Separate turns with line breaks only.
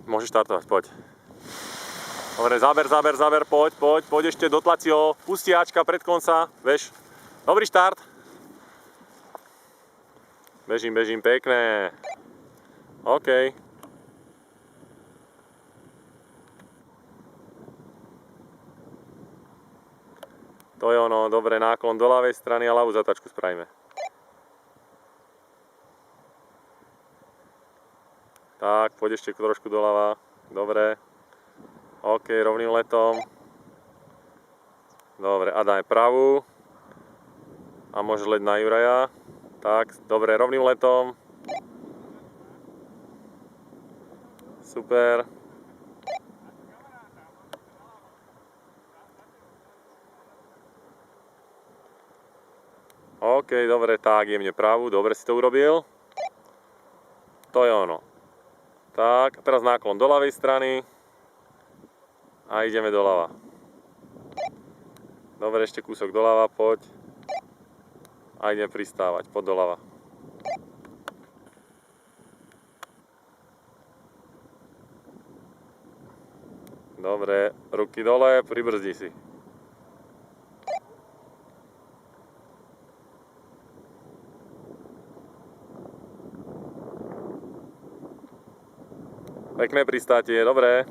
Môžeš štartovať, poď. Dobre, záber, poď ešte, dotlaci ho, pustiačka pred konca, vieš. Dobrý štart. Bežím, pekné. OK. To je ono, dobre, náklon do ľavej strany a ľavú zatačku spravíme. Tak, poď ešte trošku doľava. Dobre. OK, rovným letom. Dobre, a daj pravú. A môžeš leť na Juraja. Tak, dobre, rovným letom. Super. OK, dobre, tak, jemne pravú. Dobre si to urobil. To je ono. Tak, a teraz náklon do ľavej strany. A ideme doľava. Dobre, ešte kúsok doľava, poď. A idem pristávať, poď doľava. Dobre, ruky dole, pribrzdi si. Pekné pristátie, dobre.